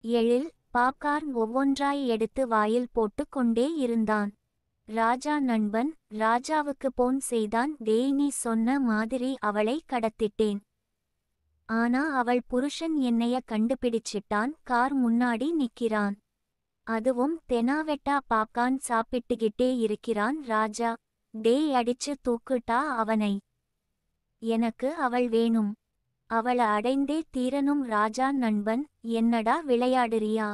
எழில் popcorn ஒவ்வொன்றாய் எடுத்து வாயில் போட்டு கொண்டே இருந்தான். ராஜா நண்பன் ராஜாவுக்கு போன் செய்தான். டேய், நீ சொன்ன மாதிரி அவளை கடத்திட்டேன். ஆனா அவள் புருஷன் என்னைய கண்டுபிடிச்சிட்டான். கார் முன்னாடி நிக்கிறான். அதுவும் தெனாவெட்டா பாப்கார்ன் சாப்பிட்டுகிட்டே இருக்கிறான். ராஜா, டேய், அடிச்சு தூக்குட்டா அவனை. எனக்கு அவள் வேணும். அவள அடைந்தே தீரனும். ராஜா நண்பன், என்னடா விளையாடுறியா?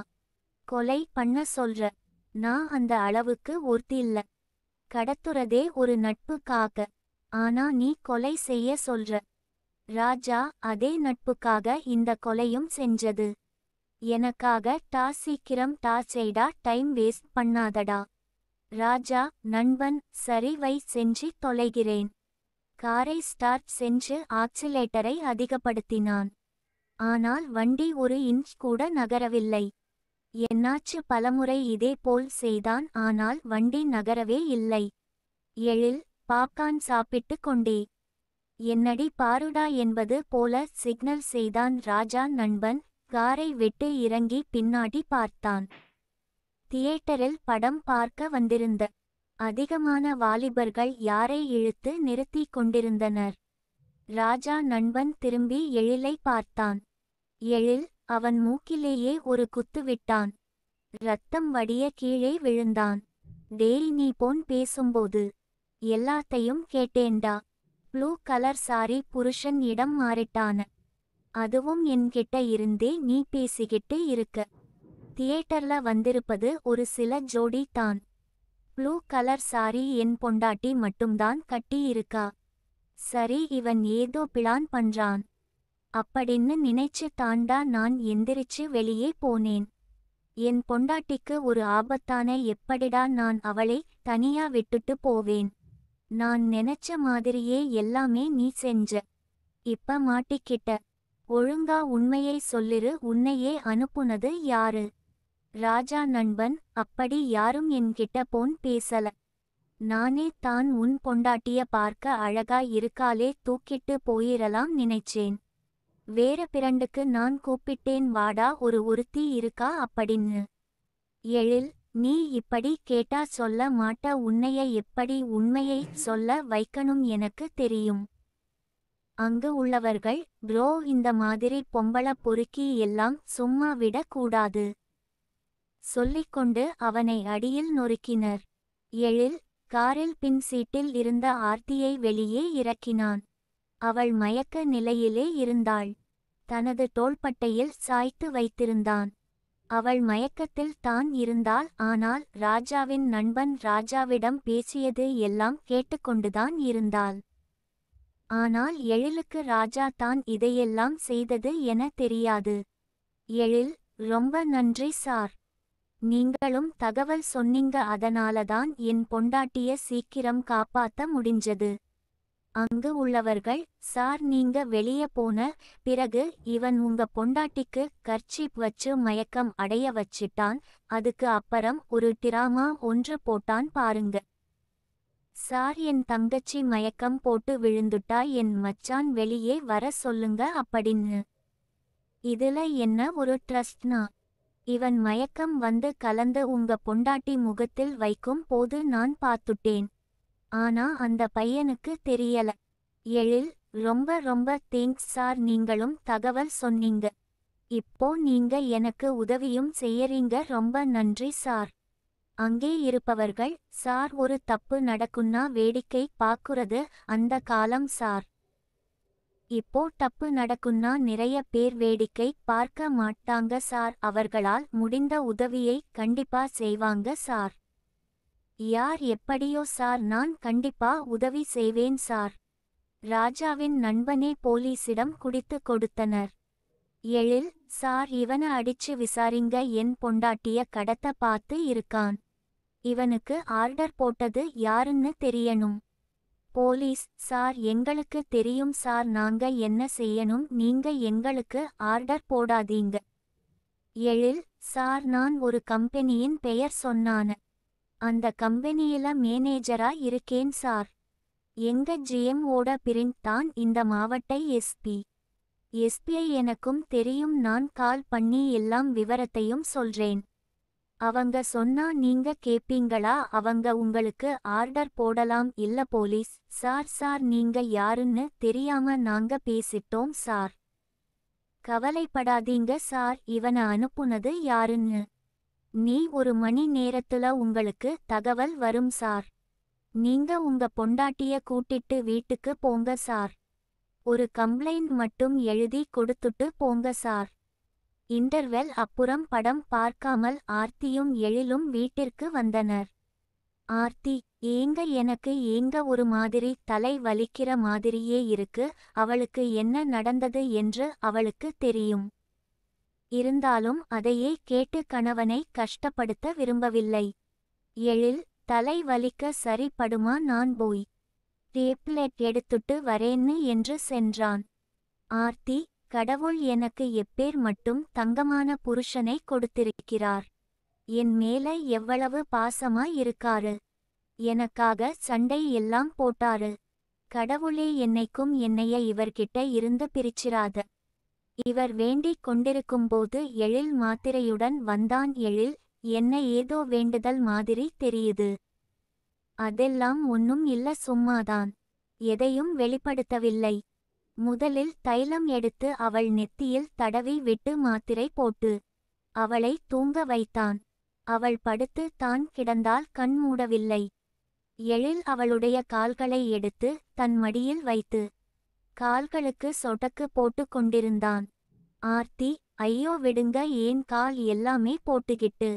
கொலை பண்ண சொல்ற? நான் அந்த அளவுக்கு ஒருத்தில்ல. கடத்துறதே ஒரு நட்புக்காக. ஆனா நீ கொலை செய்ய சொல்ற. ராஜா, அதே நட்புக்காக இந்த கொலையும் செஞ்சது. எனக்காக டா, சீக்கிரம் டா செய்டா, டைம் வேஸ்ட் பண்ணாதடா. ராஜா நண்பன், சரி வை, செஞ்சு தொலைகிறேன். காரை ஸ்டார்ட் செஞ்சு ஆக்சிலேட்டரை அதிகப்படுத்தினான். ஆனால் வண்டி ஒரு இன்ச் கூட நகரவில்லை. என்னாச்சு? பலமுறை இதே போல் செய்தான். ஆனால் வண்டி நகரவே இல்லை. எழில் பாப்கார்ன் சாப்பிட்டு கொண்டே, என்னடி பாருடா என்பது போல சிக்னல் செய்தான். ராஜா நண்பன் காரை விட்டு இறங்கி பின்னாடி பார்த்தான். தியேட்டரில் படம் பார்க்க வந்திருந்த அதிகமான வாலிபர்கள் யாரை இழுத்து நிறுத்தி கொண்டிருந்தனர். ராஜா நண்பன் திரும்பி எழிலை பார்த்தான். எழில் அவன் மூக்கிலேயே ஒரு குத்து விட்டான். இரத்தம் வடிய கீழே விழுந்தான். டேய், நீ போன் பேசும்போது எல்லாத்தையும் கேட்டேன்டா. ப்ளூ கலர் சாரி புருஷன் இடம் மாறிட்டான. அதுவும் என்கிட்ட இருந்தே நீ பேசிக்கிட்டு இருக்க. தியேட்டர்ல வந்திருப்பது ஒரு சில ஜோடி தான். ப்ளூ கலர் சாரி என் பொண்டாட்டி மட்டும்தான் கட்டி இருக்கா. சரி, இவன் ஏதோ பிளான் பண்றான் அப்படின்னு நினைச்சு தாண்டா நான் எந்திரிச்சு வெளியே போனேன். என் பொண்டாட்டிக்கு ஒரு ஆபத்தான. எப்படிடா நான் அவளை தனியா விட்டுட்டு போவேன்? நான் நினைச்ச மாதிரியே எல்லாமே நீ செஞ்ச. இப்ப மாட்டிக்கிட்ட. ஒழுங்கா உண்மையை சொல்லிரு. உன்னையே அனுப்புனது யாரு? ராஜா நண்பன், அப்படி யாரும் என்கிட்ட போன் பேசல. நானே தான் உன் பொண்டாட்டிய பார்க்க அழகா இருக்காளே, தூக்கிட்டு போயிரலாம் நினைச்சேன். வேற பிரண்டுக்கு நான் கூப்பிட்டேன், வாடா ஒரு ஒருத்தி இருக்கா அப்படின்னு. எழில், நீ இப்படி கேட்டா சொல்ல மாட்ட. உன்னைய எப்படி உண்மையை சொல்ல வைக்கணும் எனக்கு தெரியும். அங்கு உள்ளவர்கள், ப்ரோ, இந்த மாதிரி பொம்பள பொறுக்கி எல்லாம் சும்மா விட கூடாது சொல்லிக்கொண்டு அவனை அடியில் நொறுக்கினர். எழில் காரில் பின் சீட்டில் இருந்த ஆர்த்தியை வெளியே இறக்கினான். அவள் மயக்க நிலையிலே இருந்தாள். தனது தோள்பட்டையில் சாய்த்து வைத்திருந்தான். அவள் மயக்கத்தில் தான் இருந்தாள். ஆனால் ராஜாவின் நண்பன் ராஜாவிடம் பேசியது எல்லாம் கேட்டுக்கொண்டுதான் இருந்தாள். ஆனால் எழிலுக்கு ராஜா தான் இதையெல்லாம் செய்தது என தெரியாது. எழில், ரொம்ப நன்றி சார். நீங்களும் தகவல் சொன்னீங்க, அதனாலதான் என் பொண்டாட்டிய சீக்கிரம் காப்பாத்த முடிஞ்சது. அங்கு உள்ளவர்கள், சார், நீங்க வெளிய போன பிறகு இவன் உங்க பொண்டாட்டிக்கு கர்ச்சீப் வச்சு மயக்கம் அடைய வச்சிட்டான். அதுக்கு அப்புறம் ஒரு டிராமா ஒன்று போட்டான் பாருங்க சார். என் தங்கச்சி மயக்கம் போட்டு விழுந்துட்டா. என் மச்சான் வெளியே வர சொல்லுங்க அப்படின்னு. இதுல என்ன ஒரு ட்ரஸ்ட்னா? இவன் மயக்கம் வந்து கலந்து உங்க பொண்டாட்டி முகத்தில் வைக்கும் போது நான் பார்த்துட்டேன். ஆனா அந்த பையனுக்கு தெரியல. எழில், ரொம்ப ரொம்ப தேங்க்ஸ் சார். நீங்களும் தகவல் சொன்னீங்க. இப்போ நீங்க எனக்கு உதவியும் செய்யறீங்க. ரொம்ப நன்றி சார். அங்கே இருப்பவர்கள், சார், ஒரு தப்பு நடக்குன்னா வேடிக்கை பாக்குறது அந்த காலம் சார். இப்போ தப்பு நடக்குன்னா நிறைய பேர் வேடிக்கை பார்க்க மாட்டாங்க சார். அவர்களால் முடிந்த உதவியை கண்டிப்பா செய்வாங்க சார். யார் எப்படியோ சார், நான் கண்டிப்பா உதவி செய்வேன் சார். ராஜாவின் நண்பனே போலீசிடம் குடித்து கொடுத்தனர். எழில், சார், இவனை அடிச்சு விசாரிங்க. என் பொண்டாட்டிய கடத்த பார்த்து இருக்கான். இவனுக்கு ஆர்டர் போட்டது யாருன்னு தெரியணும். போலீஸ், சார், எங்களுக்கு தெரியும் சார். நாங்க என்ன செய்யணும்? நீங்க எங்களுக்கு ஆர்டர் போடாதீங்க. எழில், சார், நான் ஒரு கம்பெனியின் பெயர் சொன்னான. அந்த கம்பெனியில மேனேஜரா இருக்கேன் சார். எங்க ஜிஎம் ஓட பிரிண்ட் தான் இந்த மாவட்ட எஸ்பி. எஸ்பிஐ எனக்கும் தெரியும், நான் கால் பண்ணி எல்லாம் விவரத்தையும் சொல்றேன். அவங்க சொன்னா நீங்க கேப்பீங்களா? அவங்க உங்களுக்கு ஆர்டர் போடலாம். இல்ல போலீஸ் சார் நீங்க யாருன்னு தெரியாம நாங்க பேசிட்டோம் சார். கவலைப்படாதீங்க சார், இவன அனுப்புனது யாருன்னு நீ 1 மணி நேரத்துல உங்களுக்கு தகவல் வரும் சார். நீங்க உங்க பொண்டாட்டிய கூட்டிட்டு வீட்டுக்கு போங்க சார். ஒரு கம்ப்ளைண்ட் மட்டும் எழுதி கொடுத்துட்டு போங்க சார். இன்டர்வெல் அப்புறம் படம் பார்க்காமல் ஆர்த்தியும் எழிலும் வீட்டிற்கு வந்தனர். ஆர்த்தி, ஏங்க எனக்கு ஏங்க ஒரு மாதிரி தலை வலிக்கிற மாதிரியே இருக்கு. அவளுக்கு என்ன நடந்தது என்று அவளுக்கு தெரியும். இருந்தாலும் அதையே கேட்டு கணவனை கஷ்டப்படுத்த விரும்பவில்லை. எழில், தலை வலிக்க சரிப்படுமா? நான் போய் டேப்லெட் எடுத்துட்டு வரேன்னு என்று சென்றான். ஆர்த்தி, கடவுள் எனக்கு எப்பேர் மட்டும் தங்கமான புருஷனை கொடுத்திருக்கிறார். என் மேல எவ்வளவு பாசமா இருக்காரு. எனக்காக சண்டை எல்லாம் போட்டாரு. கடவுளே என்னைக்கும் என்னைய இவர்கிட்ட இருந்து பிரிச்சிராத. இவர் வேண்டிக் கொண்டிருக்கும்போது எழில் மாத்திரையுடன் வந்தான். எழில், என்ன ஏதோ வேண்டுதல் மாதிரி தெரியுது. அதெல்லாம் ஒன்னும் இல்ல, சும்மாதான். எதையும் வெளிப்படுத்தவில்லை. முதலில் தைலம் எடுத்து அவள் நெத்தியில் தடவி விட்டு மாத்திரை போட்டு அவளை தூங்க வைத்தான். அவள் படுத்து தான் கிடந்தால் கண் மூடவில்லை. எழில் அவளுடைய கால்களை எடுத்து தன் மடியில் வைத்து கால்களுக்கு சொடக்கு போட்டு கொண்டிருந்தான். ஆர்த்தி, ஐயோ விடுங்க, ஏன் கால் எல்லாமே போட்டுக்கிட்டு.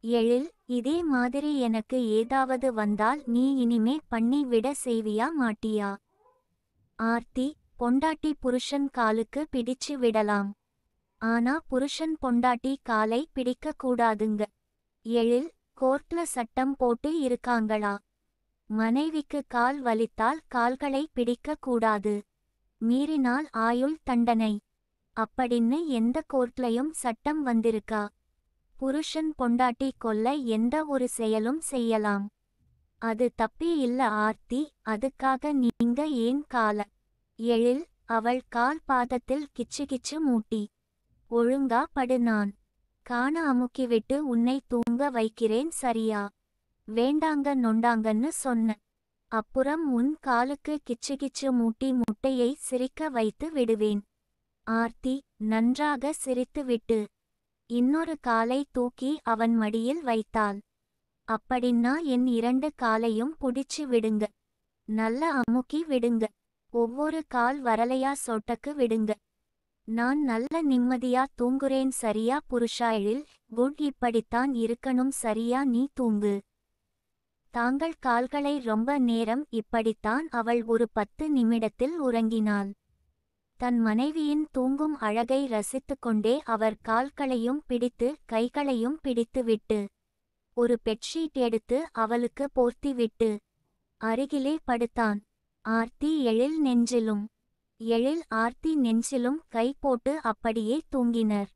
எழில், இதே மாதிரி எனக்கு ஏதாவது வந்தால் நீ இனிமே பண்ணி விட செய்வியா மாட்டியா? ஆர்த்தி, பொண்டாட்டி புருஷன் காலுக்கு பிடிச்சு விடலாம். ஆனா புருஷன் பொண்டாட்டி காலை பிடிக்க கூடாதுங்க. எழில், கோர்ட்ல சட்டம் போட்டு இருக்காங்களா? மனைவிக்கு கால் வலித்தால் கால்களை பிடிக்க கூடாது, மீறினால் ஆயுள் தண்டனை அப்படின்னு எந்த கோர்ட்லயும் சட்டம் வந்திருக்கா? புருஷன் பொண்டாட்டி கொல்ல எந்த ஒரு செயலும் செய்யலாம். அது தப்பே இல்ல ஆர்த்தி, அதுக்காக நீங்க ஏன் கால? எழில், அவள் கால் பாதத்தில் கிச்சு கிச்சு மூட்டி ஒழுங்கா படு, நான் காண அமுக்கிவிட்டு உன்னை தூங்க வைக்கிறேன், சரியா? வேண்டாங்க நொண்டாங்கன்னு சொன்ன அப்புறம் உன் காலுக்கு கிச்சு கிச்சு மூட்டி முட்டையை சிரிக்க வைத்து விடுவேன். ஆர்த்தி நன்றாக சிரித்துவிட்டு இன்னொரு காலை தூக்கி அவன் மடியில் வைத்தாள். அப்படின்னா என் 2 காலையும் புடிச்சு விடுங்க, நல்ல அமுக்கி விடுங்க. ஒவ்வொரு கால் வரலையா சொட்டக்கு விடுங்க. நான் நல்ல நிம்மதியா தூங்குறேன், சரியா புருஷாயிழில்? குட், இப்படித்தான் இருக்கணும், சரியா? நீ தூங்கு. தாங்கள் கால்களை ரொம்ப நேரம் இப்படித்தான். அவள் ஒரு 10 நிமிடத்தில் உறங்கினாள். தன் மனைவியின் தூங்கும் அழகை ரசித்துக்கொண்டே அவர் கால்களையும் பிடித்து கைகளையும் பிடித்துவிட்டு ஒரு பெட்ஷீட் எடுத்து அவளுக்கு போர்த்திவிட்டு அருகிலே படுத்தான். ஆர்த்தி எழில் நெஞ்சிலும் எழில் ஆர்த்தி நெஞ்சிலும் கை போட்டு அப்படியே தூங்கினர்.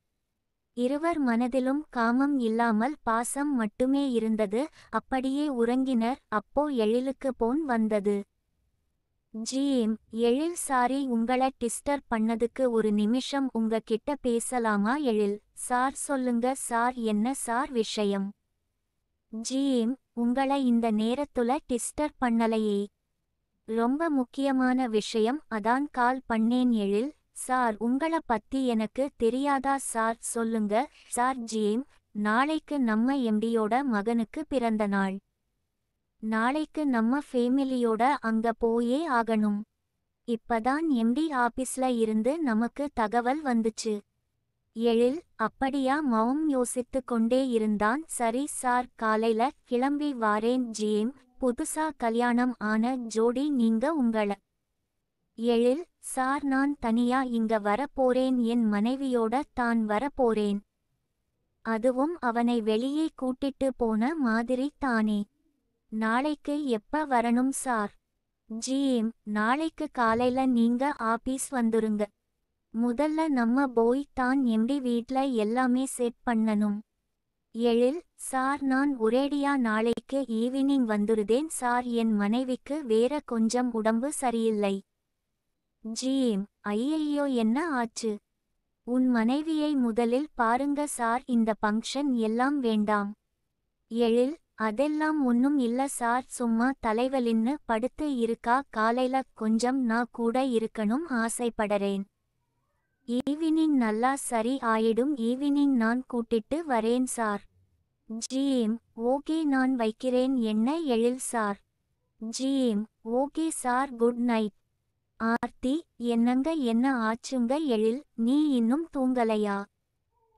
இருவர் மனதிலும் காமம் இல்லாமல் பாசம் மட்டுமே இருந்தது. அப்படியே உறங்கினர். அப்போ எழிலுக்கு போன் வந்தது. ஜிஎம், எழில், சாரி உங்கள டிஸ்டர்ப் பண்ணதுக்கு, ஒரு நிமிஷம் உங்க கிட்ட பேசலாமா? எழில், சார் சொல்லுங்க சார். என்ன சார் விஷயம்? ஜிஎம், உங்கள இந்த நேரத்துல டிஸ்டர்ப் பண்ணலையே. ரொம்ப முக்கியமான விஷயம், அதான் கால் பண்ணேன். எழில், சார் உங்கள பத்தி எனக்கு தெரியாதா சார்? சொல்லுங்க சார். ஜிஎம், நாளைக்கு நம்ம எம்டியோட மகனுக்கு பிறந்த நாள். நாளைக்கு நம்ம ஃபேமிலியோட அங்க போயே ஆகணும். இப்பதான் எம்டி ஆபீஸ்ல இருந்து நமக்கு தகவல் வந்துச்சு. எழில், அப்படியா? மௌம் யோசித்து கொண்டே இருந்தான். சரி சார், காலையில கிளம்பி வாரேன். ஜிஎம், புதுசா கல்யாணம் ஆன ஜோடி நீங்க உங்கள? எழில், சார் நான் தனியா இங்க வரப்போறேன், என் மனைவியோட தான் வரப்போறேன். அதுவும் அவனை வெளியே கூட்டிட்டு போன மாதிரி தானே. நாளைக்கு எப்ப வரணும் சார்? ஜிஎம், நாளைக்கு காலையில நீங்க ஆபீஸ் வந்துருங்க. முதல்ல நம்ம போய் தான் எம்டி வீட்ல எல்லாமே செட் பண்ணணும். எழில், சார் நான் ஒரேடியா நாளைக்கு ஈவினிங் வந்துருதேன் சார். என் மனைவிக்கு வேற கொஞ்சம் உடம்பு சரியில்லை. ஜீம். ஐயையோ, என்ன ஆச்சு? உன் மனைவியை முதலில் பாருங்க சார். இந்த பங்க்ஷன் எல்லாம் வேண்டாம். எழில். அதெல்லாம் ஒன்னும் இல்ல சார், சும்மா தலைவலின்னு படுத்து இருக்கா. காலைல கொஞ்சம் நான் கூட இருக்கணும் ஆசைப்படறேன். ஈவினிங் நல்லா சரி ஆயிடும். ஈவினிங் நான் கூட்டிட்டு வரேன் சார். ஜிஎம். ஓகே, நான் வைக்கிறேன். என்ன Ezhil sir? GM. Okay sir, good night. Aarthi. என்னங்க, என்ன ஆச்சுங்க எழில்? நீ இன்னும் தூங்கலையா?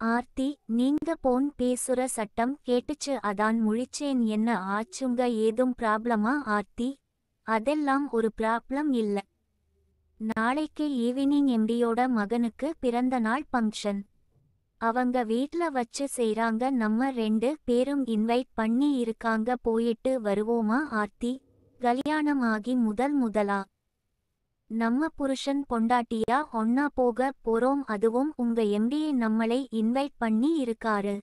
ஆர்த்தி. நீங்க போன் பேசுற சட்டம் கேட்டுச்சு, அதான் முழிச்சேன். என்ன ஆச்சுங்க? ஏதும் ப்ராப்ளமா ஆர்த்தி? அதெல்லாம் ஒரு ப்ராப்ளம் இல்ல. நாளைக்கு ஈவினிங் எம்டியோட மகனுக்கு பிறந்த நாள் ஃபங்க்ஷன். அவங்க வீட்ல வச்சு செய்றாங்க. நம்ம 2 பேரும் இன்வைட் பண்ணி இருக்காங்க. போயிட்டு வருவோமா ஆர்த்தி? கல்யாணம் ஆகி முதலா நம்ம புருஷன் பொண்டாட்டியா ஒன்னா போக போறோம். அதுவும் உங்க எம்டியை நம்மளை இன்வைட் பண்ணி இருக்காரு.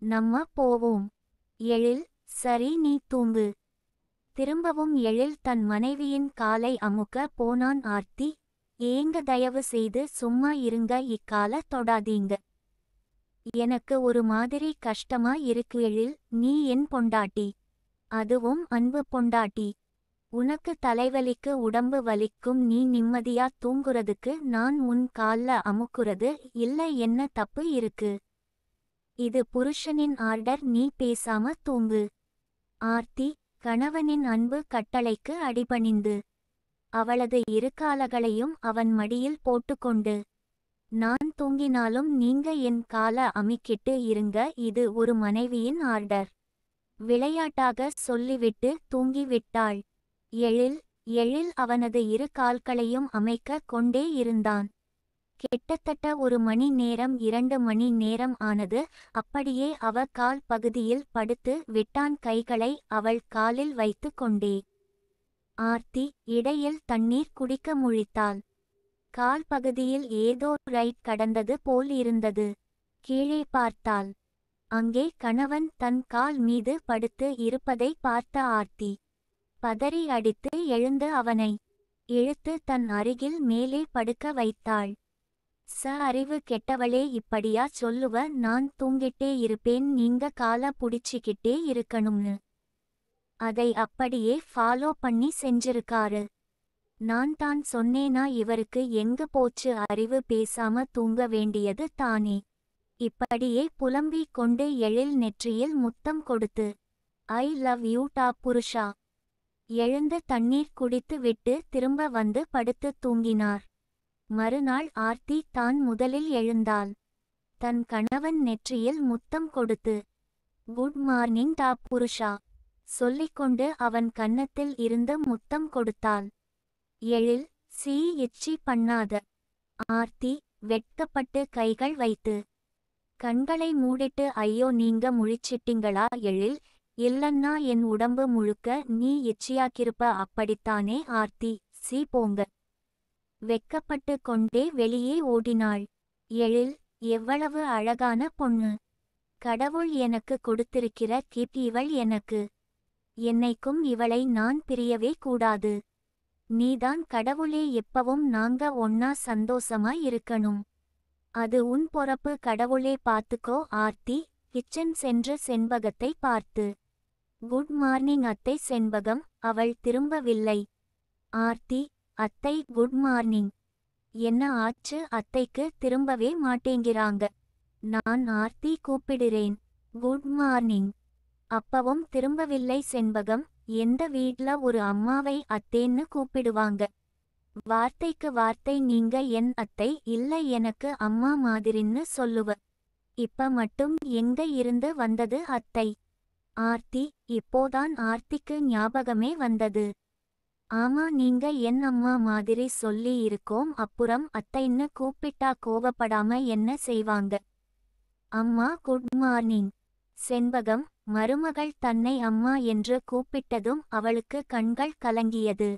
நம்ம போவோம். எழில். சரி, நீ தூங்கு. திரும்பவும் எழில் தன் மனைவியின் காலை அமுக்க போனான். ஆர்த்தி. ஏங்க, தயவு செய்து சும்மா இருங்க. இக்கால தொடாதீங்க. எனக்கு ஒரு மாதிரி கஷ்டமா இருக்கு எழில். நீ என் பொண்டாட்டி, அதுவும் அன்பு பொண்டாட்டி. உனக்கு தலைவலிக்கு உடம்பு வலிக்கும். நீ நிம்மதியா தூங்குறதுக்கு நான் உன் கால்ல அமுக்குறது இல்ல. என்ன தப்பு இருக்கு? இது புருஷனின் ஆர்டர். நீ பேசாம தூங்கு. ஆர்த்தி. கணவனின் அன்பு கட்டளைக்கு அடிபணிந்து அவளது இரு கால்களையும் அவன் மடியில் போட்டுக்கொண்டு, நான் தூங்கினாலும் நீங்க என் கால அமிக்கிட்டு இருங்க. இது ஒரு மனைவியின் ஆர்டர். விளையாட்டாக சொல்லிவிட்டு தூங்கிவிட்டாள். எழில் அவனது இரு கால்களையும் அமைக்க கொண்டே இருந்தான். கிட்டத்தட்ட 1 மணி நேரம் 2 மணி நேரம் ஆனது. அப்படியே அவ கால் பகுதியில் படுத்து விட்டான். கைகளை அவள் காலில் வைத்து கொண்டே. ஆர்த்தி. இடையில் தண்ணீர் குடிக்க முழித்தாள். கால் பகுதியில் ஏதோ ரைட் கடந்தது போல் இருந்தது. கீழே பார்த்தாள். அங்கே கணவன் தன் கால் மீது படுத்து இருப்பதை பார்த்த ஆர்த்தி பதறி அடித்து எழுந்து அவனை இழுத்து தன் அருகில் மேலே படுக்க வைத்தாள். அறிவு கெட்டவளே, இப்படியா சொல்லுவ? நான் தூங்கிட்டே இருப்பேன், நீங்க கால புடிச்சிக்கிட்டே இருக்கணும்னு. அதை அப்படியே ஃபாலோ பண்ணி செஞ்சிருக்காரு. நான் தான் சொன்னேனா? இவருக்கு எங்க போச்சு அறிவு? பேசாம தூங்க வேண்டியது தானே. இப்படியே புலம்பிக் கொண்டு எழில் நெற்றியில் முத்தம் கொடுத்து, ஐ லவ் யூ டா புருஷா. எழுந்து தண்ணீர் குடித்து விட்டு திரும்ப வந்து படுத்து தூங்கினார். மறுநாள் ஆர்த்தி தான் முதலில் எழுந்தாள். தன் கணவன் நெற்றியில் முத்தம் கொடுத்து, குட் மார்னிங் டா புருஷா சொல்லிக்கொண்டு அவன் கன்னத்தில் இருந்து முத்தம் கொடுத்தாள். எழில். எச்சி பண்ணாத. ஆர்த்தி வெட்கப்பட்டு கைகள் வைத்து கண்களை மூடிட்டு, ஐயோ, நீங்க முழிச்சிட்டிங்களா எழில்? இல்லன்னா என் உடம்பு முழுக்க நீ எச்சியாக்கிருப்ப. அப்படித்தானே ஆர்த்தி? போங்க. வெட்கப்பட்டு கொண்டே வெளியே ஓடினாள். எழில். எவ்வளவு அழகான பொண்ணு! கடவுள் எனக்கு கொடுத்திருக்கிற கிஃப்ட் இவள் எனக்கு. என்னைக்கும் இவளை நான் பிரியவே கூடாது. நீதான் கடவுளே. எப்பவும் நாங்க ஒன்னா சந்தோஷமா இருக்கணும். அது உன் பொறப்பு. கடவுளே பாத்துக்கோ. ஆர்த்தி கிச்சன் சென்று செண்பகத்தை பார்த்து, குட் மார்னிங் அத்தை. செண்பகம். அவள் திரும்பவில்லை. ஆர்த்தி. அத்தை குட் மார்னிங். என்ன ஆச்சு? அத்தைக்கு திரும்பவே மாட்டேங்கிறாங்க. நான் ஆர்த்தி கூப்பிடுறேன். Good morning. அப்பவும் திரும்பவில்லை. செண்பகம். எந்த வீட்ல ஒரு அம்மாவை அத்தேன்னு கூப்பிடுவாங்க? வார்த்தைக்கு வார்த்தை நீங்க என் அத்தை இல்ல, எனக்கு அம்மா மாதிரின்னு சொல்லுவ. இப்ப மட்டும் எங்க இருந்து வந்தது அத்தை? ஆர்த்தி. இப்போதான் ஆர்த்திக்கு ஞாபகமே வந்தது. ஆமா, நீங்க என் அம்மா மாதிரி சொல்லி இருக்கோம். அப்புறம் அத்தைன்னு கூப்பிட்டா கோவப்படாம என்ன செய்வாங்க? அம்மா குட் மார்னிங். செண்பகம். மருமகள் தன்னை அம்மா என்று கூப்பிட்டதும் அவளுக்கு கண்கள் கலங்கியது.